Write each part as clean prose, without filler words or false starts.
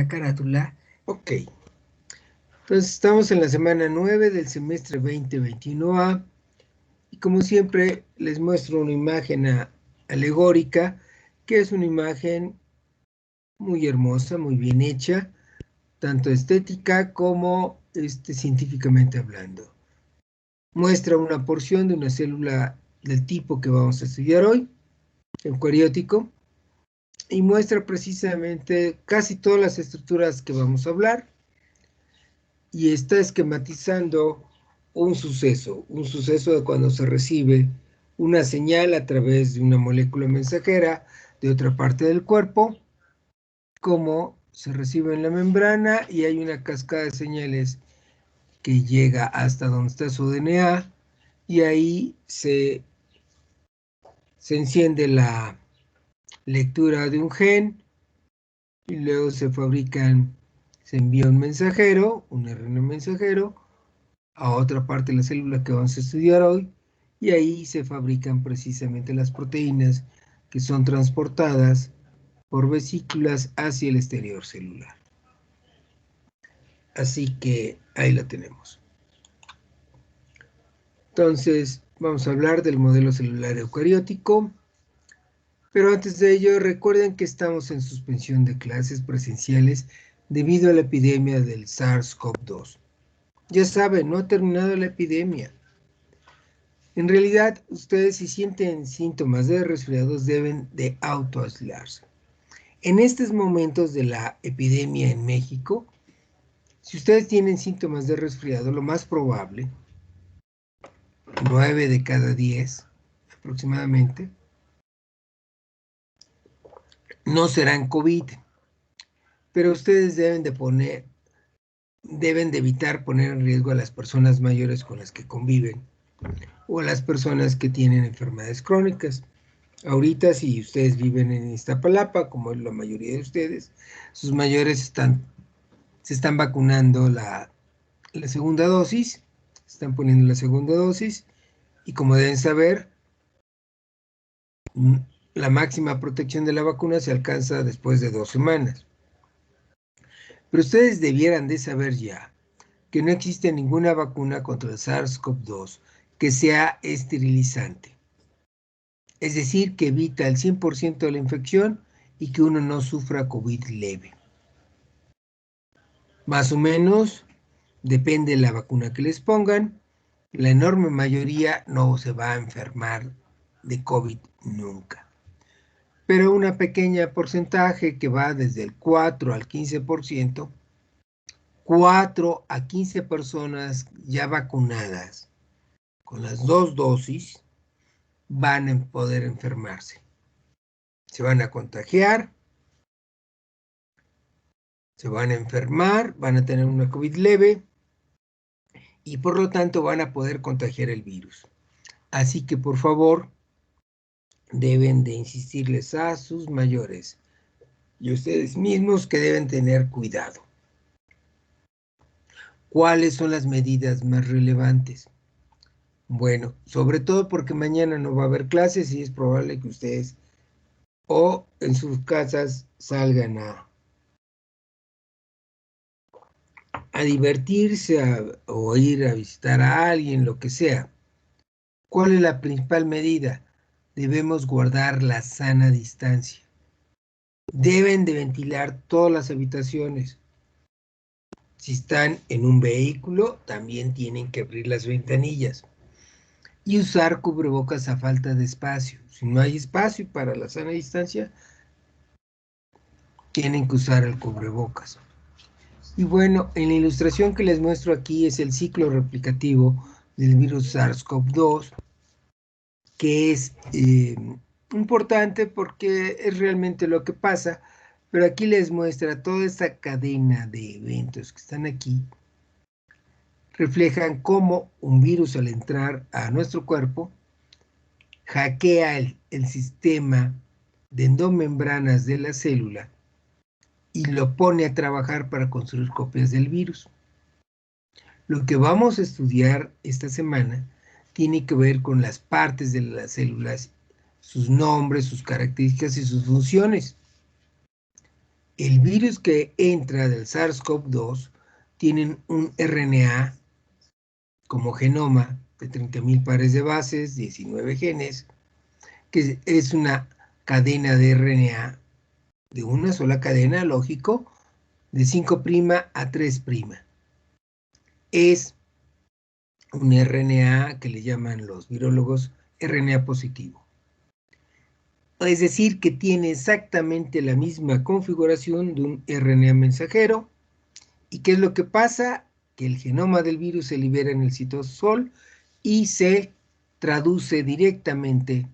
carátula. Ok. Entonces estamos en la semana 9 del semestre 2021A y como siempre les muestro una imagen alegórica, que es una imagen muy hermosa, muy bien hecha, tanto estética como científicamente hablando. Muestra una porción de una célula del tipo que vamos a estudiar hoy, eucariótico, y muestra precisamente casi todas las estructuras que vamos a hablar, y está esquematizando un suceso de cuando se recibe una señal a través de una molécula mensajera de otra parte del cuerpo, cómo se recibe en la membrana y hay una cascada de señales que llega hasta donde está su DNA y ahí se enciende la lectura de un gen y luego se envía un mensajero, un RNA mensajero, a otra parte de la célula que vamos a estudiar hoy, y ahí se fabrican precisamente las proteínas que son transportadas por vesículas hacia el exterior celular. Así que ahí la tenemos. Entonces, vamos a hablar del modelo celular eucariótico, pero antes de ello, recuerden que estamos en suspensión de clases presenciales debido a la epidemia del SARS-CoV-2. Ya saben, no ha terminado la epidemia. En realidad, ustedes si sienten síntomas de resfriados deben de autoaislarse. En estos momentos de la epidemia en México, si ustedes tienen síntomas de resfriado, lo más probable, 9 de cada 10 aproximadamente, no serán COVID, pero ustedes deben de evitar poner en riesgo a las personas mayores con las que conviven o a las personas que tienen enfermedades crónicas. Ahorita, si ustedes viven en Iztapalapa, como es la mayoría de ustedes, sus mayores se están vacunando la segunda dosis, están poniendo la segunda dosis, y como deben saber, la máxima protección de la vacuna se alcanza después de 2 semanas. Pero ustedes debieran de saber ya que no existe ninguna vacuna contra el SARS-CoV-2 que sea esterilizante. Es decir, que evita el 100% de la infección y que uno no sufra COVID leve. Más o menos, depende de la vacuna que les pongan, la enorme mayoría no se va a enfermar de COVID nunca. Pero una pequeña porcentaje que va desde el 4 al 15%, 4 a 15 personas ya vacunadas con las 2 dosis, van a poder enfermarse. Se van a contagiar, se van a enfermar, van a tener una COVID leve y por lo tanto van a poder contagiar el virus. Así que por favor, deben de insistirles a sus mayores y a ustedes mismos que deben tener cuidado. ¿Cuáles son las medidas más relevantes? Bueno, sobre todo porque mañana no va a haber clases y es probable que ustedes o en sus casas salgan a divertirse o ir a visitar a alguien, lo que sea. ¿Cuál es la principal medida? Debemos guardar la sana distancia. Deben de ventilar todas las habitaciones. Si están en un vehículo, también tienen que abrir las ventanillas. Y usar cubrebocas a falta de espacio. Si no hay espacio para la sana distancia, tienen que usar el cubrebocas. Y bueno, en la ilustración que les muestro aquí es el ciclo replicativo del virus SARS-CoV-2, que es importante porque es realmente lo que pasa, pero aquí les muestra toda esta cadena de eventos que están aquí, reflejan cómo un virus al entrar a nuestro cuerpo hackea el sistema de endomembranas de la célula y lo pone a trabajar para construir copias del virus. Lo que vamos a estudiar esta semana tiene que ver con las partes de las células, sus nombres, sus características y sus funciones. el virus que entra del SARS-CoV-2 tienen un RNA como genoma de 30.000 pares de bases, 19 genes, que es una cadena de RNA de una sola cadena, lógico, de 5' a 3'. Es un RNA que le llaman los virólogos RNA positivo. Es decir, que tiene exactamente la misma configuración de un RNA mensajero. ¿Y qué es lo que pasa? Que el genoma del virus se libera en el citosol y se traduce directamente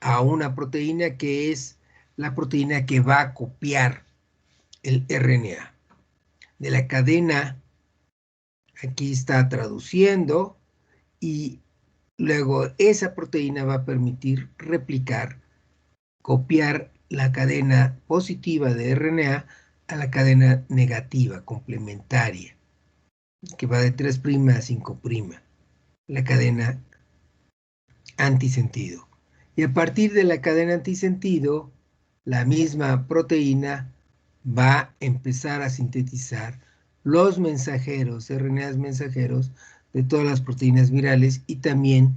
a una proteína que es la proteína que va a copiar el RNA. De la cadena, aquí está traduciendo, y luego esa proteína va a permitir replicar, copiar la cadena positiva de RNA a la cadena negativa, complementaria, que va de 3' a 5', la cadena antisentido. Y a partir de la cadena antisentido, la misma proteína va a empezar a sintetizar los mensajeros, RNAs mensajeros de todas las proteínas virales y también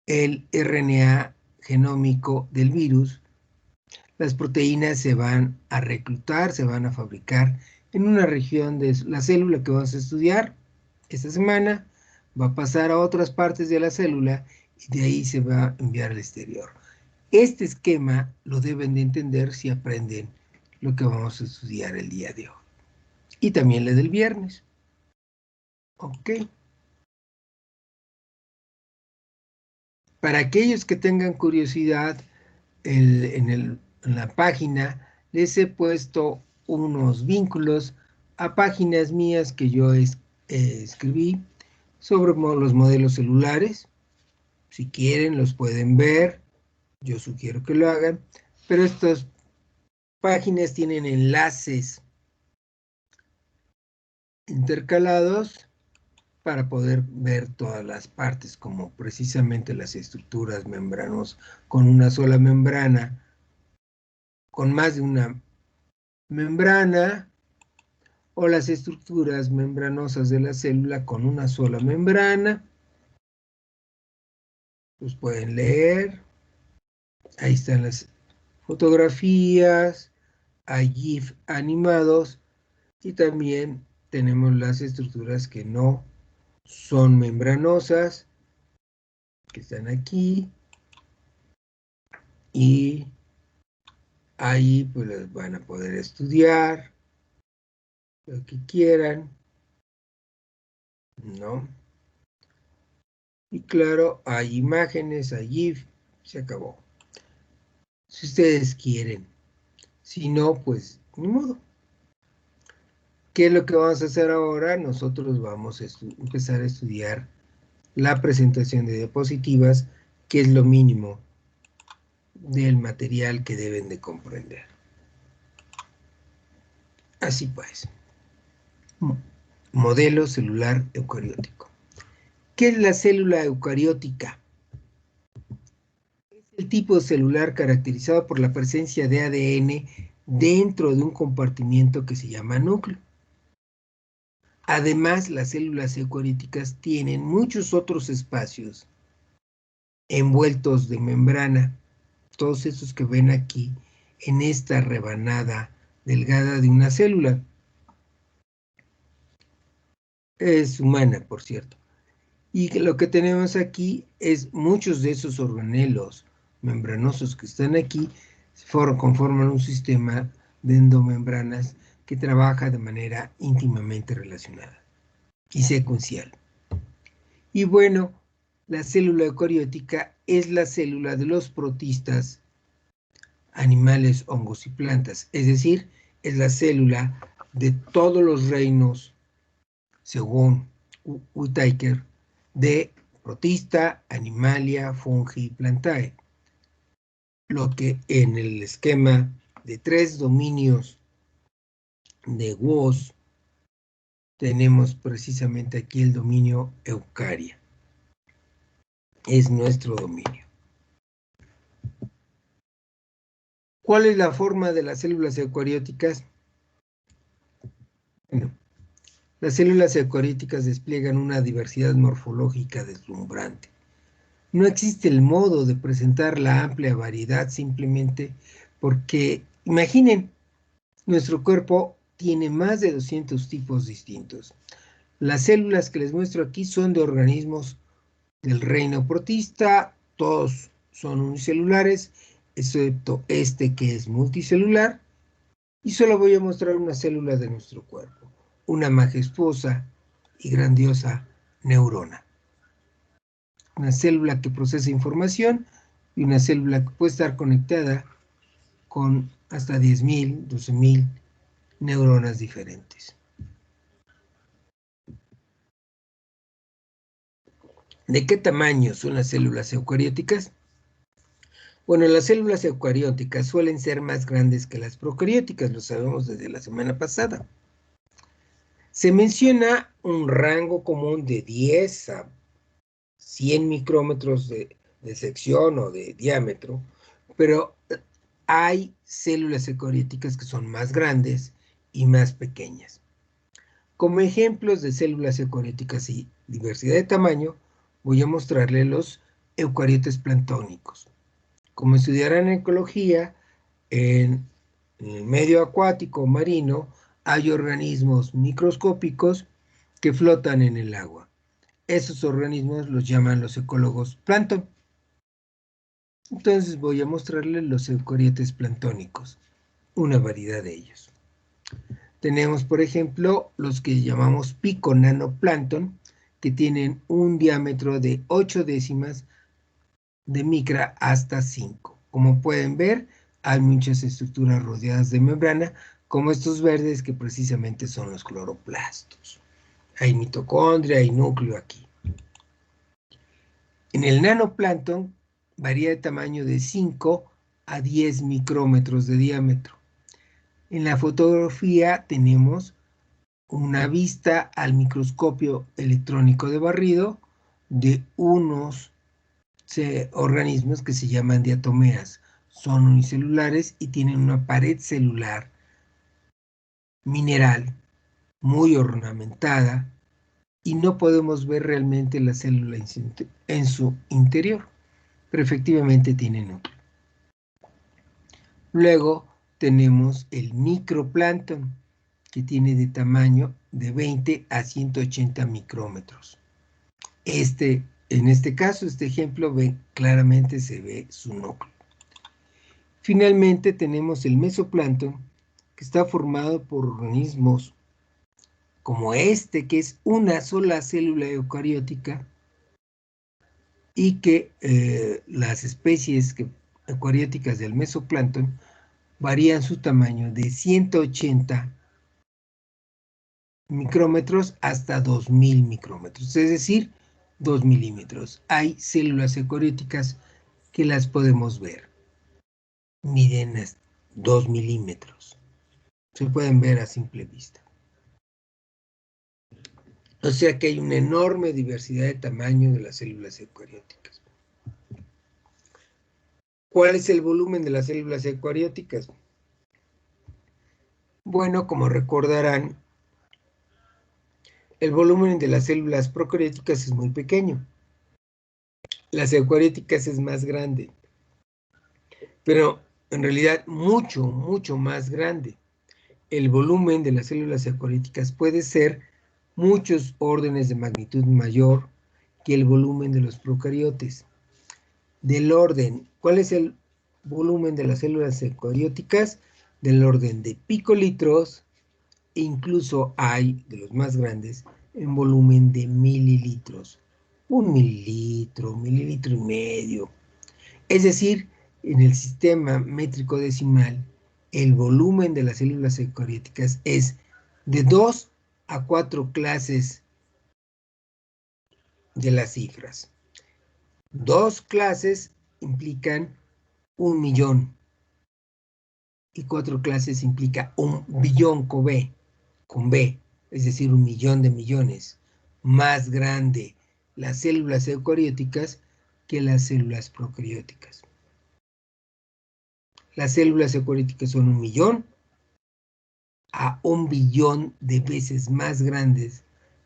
el RNA genómico del virus. Las proteínas se van a reclutar, se van a fabricar en una región de la célula que vamos a estudiar esta semana, va a pasar a otras partes de la célula y de ahí se va a enviar al exterior. Este esquema lo deben de entender si aprenden lo que vamos a estudiar el día de hoy. Y también el del viernes. Ok. Para aquellos que tengan curiosidad, en la página les he puesto unos vínculos a páginas mías que yo escribí sobre los modelos celulares. Si quieren, los pueden ver. Yo sugiero que lo hagan. Pero estas páginas tienen enlaces intercalados para poder ver todas las partes, como precisamente las estructuras membranosas con una sola membrana, con más de una membrana, o las estructuras membranosas de la célula con una sola membrana. Los pueden leer. Ahí están las fotografías, hay GIF animados y también tenemos las estructuras que no son membranosas, que están aquí, y ahí pues las van a poder estudiar lo que quieran, ¿no? Y claro, hay imágenes, hay GIF, se acabó. Si ustedes quieren, si no, pues ni modo. ¿Qué es lo que vamos a hacer ahora? Nosotros vamos a empezar a estudiar la presentación de diapositivas, que es lo mínimo del material que deben de comprender. Así pues, modelo celular eucariótico. ¿Qué es la célula eucariótica? Es el tipo celular caracterizado por la presencia de ADN dentro de un compartimiento que se llama núcleo. Además, las células eucarióticas tienen muchos otros espacios envueltos de membrana, todos esos que ven aquí en esta rebanada delgada de una célula. Es humana, por cierto. Y lo que tenemos aquí es muchos de esos organelos membranosos que están aquí conforman un sistema de endomembranas que trabaja de manera íntimamente relacionada y secuencial. Y bueno, la célula eucariótica es la célula de los protistas animales, hongos y plantas, es decir, es la célula de todos los reinos, según Whitaker, de protista, animalia, fungi y plantae. Lo que en el esquema de 3 dominios de Woz tenemos precisamente aquí el dominio Eucaria. Es nuestro dominio. ¿Cuál es la forma de las células eucarióticas? Bueno, las células eucarióticas despliegan una diversidad morfológica deslumbrante. No existe el modo de presentar la amplia variedad simplemente porque, imaginen, nuestro cuerpo tiene más de 200 tipos distintos. Las células que les muestro aquí son de organismos del reino protista, todos son unicelulares, excepto este que es multicelular, y solo voy a mostrar una célula de nuestro cuerpo, una majestuosa y grandiosa neurona. Una célula que procesa información y una célula que puede estar conectada con hasta 10.000, 12.000 neuronas diferentes. ¿De qué tamaño son las células eucarióticas? Bueno, las células eucarióticas suelen ser más grandes que las procarióticas, lo sabemos desde la semana pasada. Se menciona un rango común de 10 a 100 micrómetros de sección o de diámetro, pero hay células eucarióticas que son más grandes y más pequeñas. Como ejemplos de células eucarióticas y diversidad de tamaño, voy a mostrarles los eucariotes planctónicos. Como estudiarán en ecología, en el medio acuático marino hay organismos microscópicos que flotan en el agua. Esos organismos los llaman los ecólogos plancton. Entonces voy a mostrarles los eucariotes planctónicos, una variedad de ellos. Tenemos, por ejemplo, los que llamamos piconanoplancton, que tienen un diámetro de 8 décimas de micra hasta 5. Como pueden ver, hay muchas estructuras rodeadas de membrana, como estos verdes que precisamente son los cloroplastos. Hay mitocondria, hay núcleo aquí. En el nanoplancton varía de tamaño de 5 a 10 micrómetros de diámetro. En la fotografía tenemos una vista al microscopio electrónico de barrido de unos organismos que se llaman diatomeas. Son unicelulares y tienen una pared celular mineral muy ornamentada y no podemos ver realmente la célula en su interior, pero efectivamente tiene núcleo. Luego tenemos el microplancton, que tiene de tamaño de 20 a 180 micrómetros. En este caso, este ejemplo, claramente se ve su núcleo. Finalmente tenemos el mesoplancton, que está formado por organismos como este, que es una sola célula eucariótica, y que las especies eucarióticas del mesoplancton varían su tamaño de 180 micrómetros hasta 2000 micrómetros, es decir, 2 milímetros. Hay células eucarióticas que las podemos ver, miden 2 milímetros, se pueden ver a simple vista. O sea que hay una enorme diversidad de tamaño de las células eucarióticas. ¿Cuál es el volumen de las células eucarióticas? Bueno, como recordarán, el volumen de las células procarióticas es muy pequeño. Las eucarióticas es más grande, pero en realidad mucho, mucho más grande. El volumen de las células eucarióticas puede ser muchos órdenes de magnitud mayor que el volumen de los procariotes. Del orden, ¿cuál es el volumen de las células eucarióticas? Del orden de picolitros, e incluso hay, de los más grandes, en volumen de mililitros. 1 mililitro y medio. Es decir, en el sistema métrico decimal, el volumen de las células eucarióticas es de 2 a 4 clases de las cifras. 2 clases implican 1.000.000 y 4 clases implica 1.000.000.000 con B, es decir, 1.000.000 de millones. Más grande las células eucarióticas que las células procarióticas. Las células eucarióticas son 1.000.000 a 1.000.000.000 de veces más grandes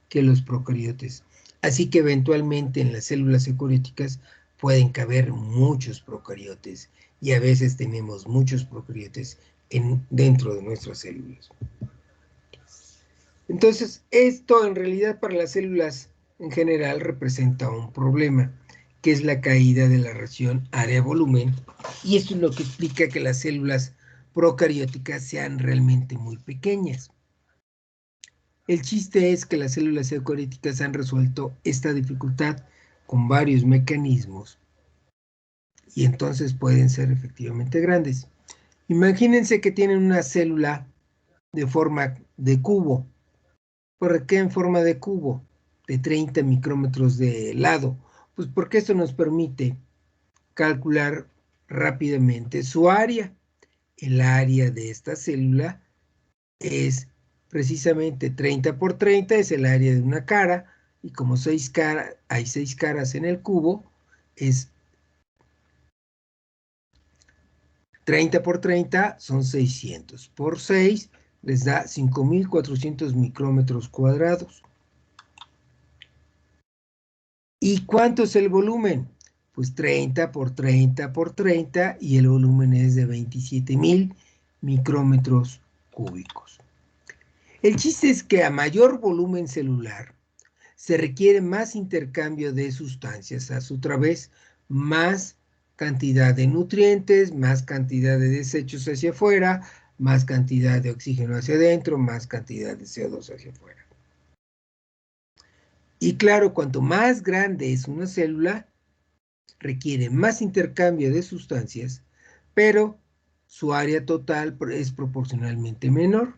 que los procariotes. Así que eventualmente en las células eucarióticas pueden caber muchos procariotes y a veces tenemos muchos procariotes dentro de nuestras células. Entonces, esto en realidad para las células en general representa un problema, que es la caída de la relación área-volumen, y esto es lo que explica que las células procarióticas sean realmente muy pequeñas. El chiste es que las células eucarióticas han resuelto esta dificultad con varios mecanismos y entonces pueden ser efectivamente grandes. Imagínense que tienen una célula de forma de cubo. ¿Por qué en forma de cubo? De 30 micrómetros de lado. Pues porque esto nos permite calcular rápidamente su área. El área de esta célula es precisamente 30 por 30, es el área de una cara, y como hay 6 caras en el cubo, es 30 por 30, son 600. Por 6 les da 5.400 micrómetros cuadrados. ¿Y cuánto es el volumen? Pues 30 por 30 por 30, y el volumen es de 27.000 micrómetros cúbicos. El chiste es que a mayor volumen celular se requiere más intercambio de sustancias, a su través más cantidad de nutrientes, más cantidad de desechos hacia afuera, más cantidad de oxígeno hacia adentro, más cantidad de CO2 hacia afuera. Y claro, cuanto más grande es una célula, requiere más intercambio de sustancias, pero su área total es proporcionalmente menor.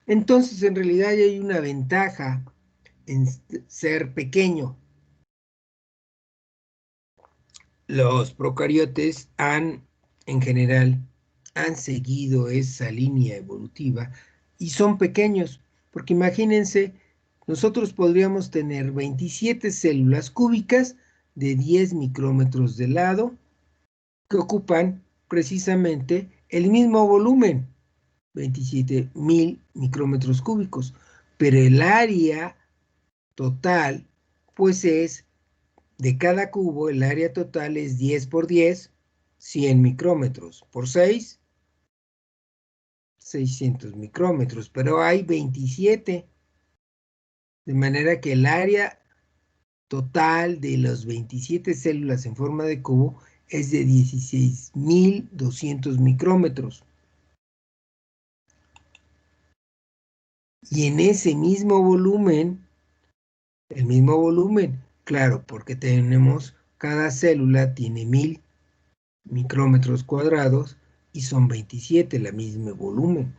Entonces, en realidad hay una ventaja en ser pequeño. Los procariotes en general, han seguido esa línea evolutiva y son pequeños, porque imagínense, nosotros podríamos tener 27 células cúbicas de 10 micrómetros de lado, que ocupan precisamente el mismo volumen, 27.000 micrómetros cúbicos, pero el área total, pues es, de cada cubo, el área total es 10 por 10, 100 micrómetros, por 6, 600 micrómetros, pero hay 27, de manera que el área total de las 27 células en forma de cubo es de 16.200 micrómetros. Y en ese mismo volumen, el mismo volumen, claro, porque cada célula tiene 1.000 micrómetros cuadrados y son 27, el mismo volumen.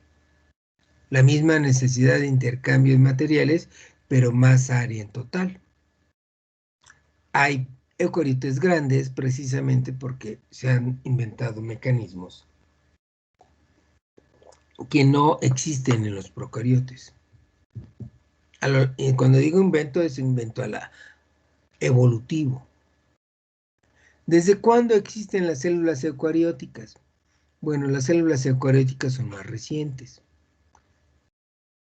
La misma necesidad de intercambio de materiales, pero más área en total. Hay eucariotes grandes precisamente porque se han inventado mecanismos que no existen en los procariotes. Cuando digo invento, es invento evolutivo. ¿Desde cuándo existen las células eucarióticas? Bueno, las células eucarióticas son más recientes.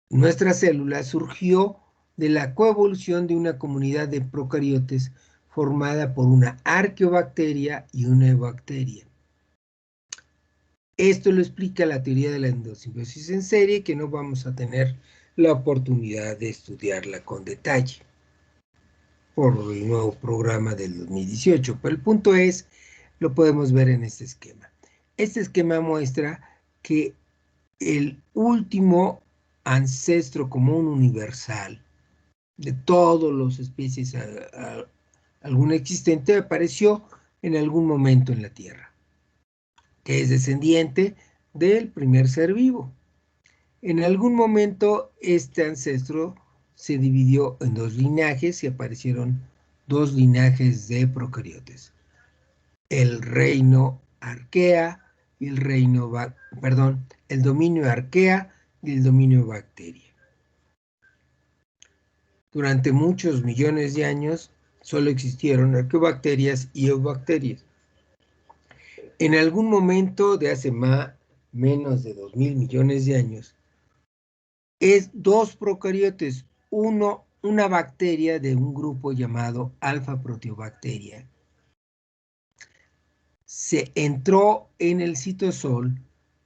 Nuestra célula surgió de la coevolución de una comunidad de procariotes formada por una arqueobacteria y una eubacteria. Esto lo explica la teoría de la endosimbiosis en serie, que no vamos a tener la oportunidad de estudiarla con detalle por el nuevo programa del 2018, pero el punto es, lo podemos ver en este esquema. Este esquema muestra que el último ancestro común universal de todas las especies alguna existente apareció en algún momento en la Tierra, que es descendiente del primer ser vivo. En algún momento este ancestro se dividió en dos linajes y aparecieron dos linajes de procariotes: el reino Arquea y el dominio Arquea y el dominio Bacteria. Durante muchos millones de años solo existieron arqueobacterias y eubacterias. En algún momento de hace menos de 2.000 millones de años, es dos procariotes, una bacteria de un grupo llamado alfa proteobacteria. Se entró en el citosol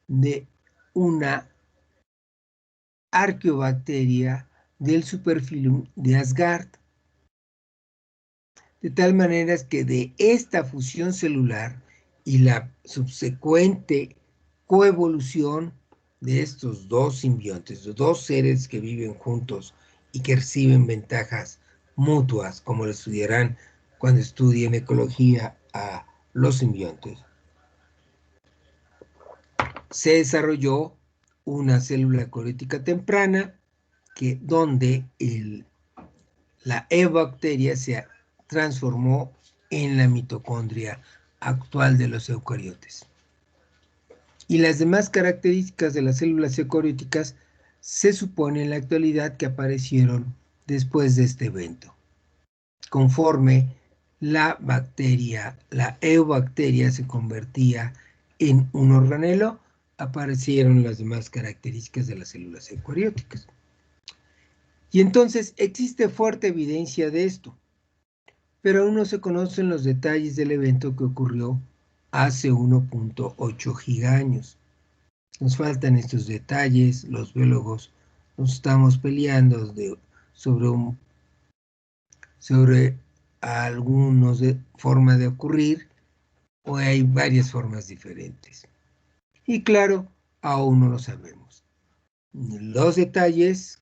de una arqueobacteria del superfilum de Asgard. De tal manera que de esta fusión celular y la subsecuente coevolución de estos dos simbiontes, de dos seres que viven juntos y que reciben ventajas mutuas, como lo estudiarán cuando estudien ecología a los simbiontes, se desarrolló una célula eucariótica temprana donde la eubacteria se transformó en la mitocondria actual de los eucariotes. Y las demás características de las células eucarióticas se supone en la actualidad que aparecieron después de este evento. Conforme la eubacteria se convertía en un organelo, aparecieron las demás características de las células eucarióticas. Y entonces existe fuerte evidencia de esto, pero aún no se conocen los detalles del evento que ocurrió hace 1.8 gigaños. Nos faltan estos detalles, los biólogos nos estamos peleando sobre algunos formas de ocurrir, o hay varias formas diferentes. Y claro, aún no lo sabemos. Ni los detalles,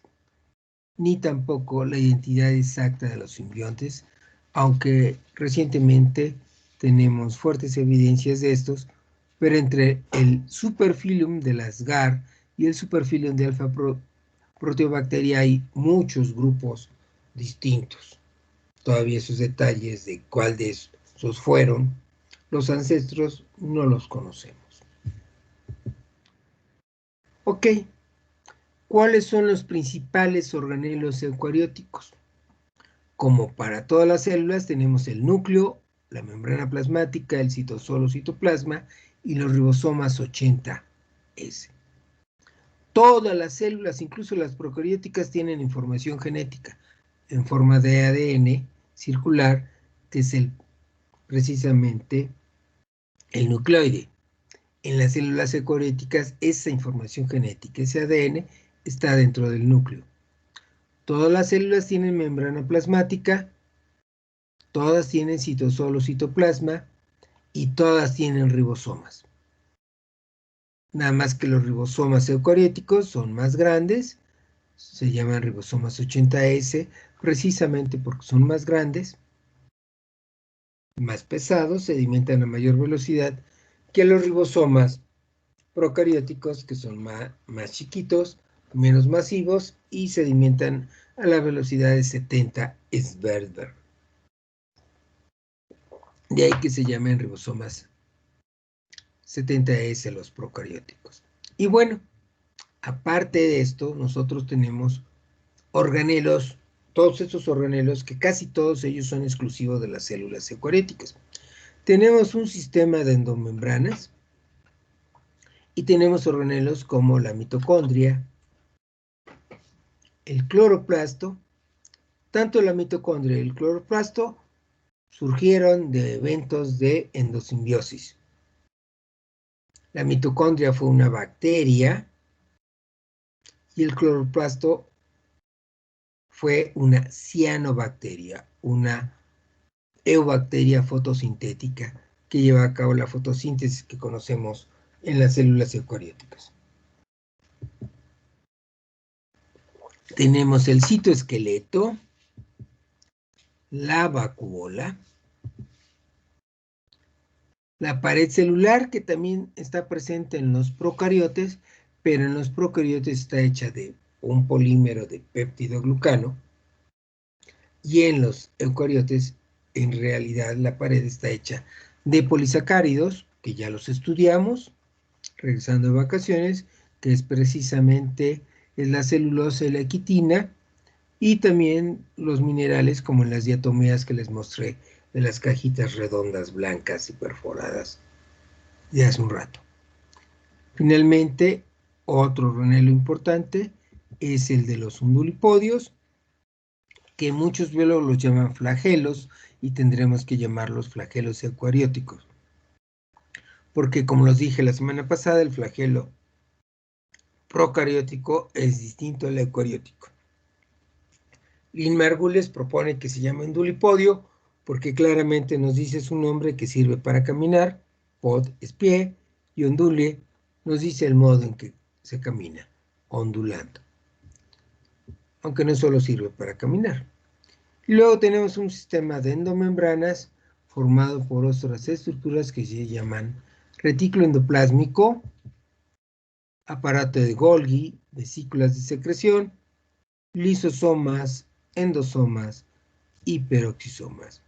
ni tampoco la identidad exacta de los simbiontes, aunque recientemente tenemos fuertes evidencias de estos, pero entre el superfilum de las GAR y el superfilum de alfa proteobacteria hay muchos grupos distintos. Todavía esos detalles de cuál de esos fueron los ancestros no los conocemos. Ok, ¿cuáles son los principales organelos eucarióticos? Como para todas las células, tenemos el núcleo, la membrana plasmática, el citosol o citoplasma y los ribosomas 80S. Todas las células, incluso las procarióticas, tienen información genética en forma de ADN circular, que es precisamente el nucleoide. En las células eucarióticas, esa información genética, ese ADN, está dentro del núcleo. Todas las células tienen membrana plasmática, todas tienen citosol o citoplasma y todas tienen ribosomas. Nada más que los ribosomas eucarióticos son más grandes, se llaman ribosomas 80S, precisamente porque son más grandes, más pesados, sedimentan a mayor velocidad que los ribosomas procarióticos, que son más chiquitos, menos masivos y sedimentan a la velocidad de 70 Sverder. De ahí que se llamen ribosomas 70S los procarióticos. Y bueno, aparte de esto, nosotros tenemos organelos, todos estos organelos que casi todos ellos son exclusivos de las células eucarióticas. Tenemos un sistema de endomembranas y tenemos organelos como la mitocondria, el cloroplasto. Tanto la mitocondria y el cloroplasto surgieron de eventos de endosimbiosis. La mitocondria fue una bacteria y el cloroplasto fue una cianobacteria, una eubacteria fotosintética que lleva a cabo la fotosíntesis que conocemos en las células eucarióticas. Tenemos el citoesqueleto, la vacuola, la pared celular, que también está presente en los procariotes, pero en los procariotes está hecha de un polímero de péptidoglucano, y en los eucariotes, en realidad, la pared está hecha de polisacáridos, que ya los estudiamos, regresando de vacaciones, que es precisamente la celulosa y la quitina, y también los minerales, como en las diatomías que les mostré, de las cajitas redondas, blancas y perforadas. de hace un rato. Finalmente, otro organelo importante es el de los undulipodios, que muchos biólogos los llaman flagelos y tendremos que llamarlos flagelos eucarióticos. Porque como los dije la semana pasada, el flagelo procariótico es distinto al eucariótico. Lynn Margules propone que se llame undulipodio porque claramente nos dice su nombre que sirve para caminar, pod es pie, y ondule nos dice el modo en que se camina, ondulando. Aunque no solo sirve para caminar. Y luego tenemos un sistema de endomembranas formado por otras estructuras que se llaman retículo endoplásmico, aparato de Golgi, vesículas de secreción, lisosomas, endosomas y peroxisomas.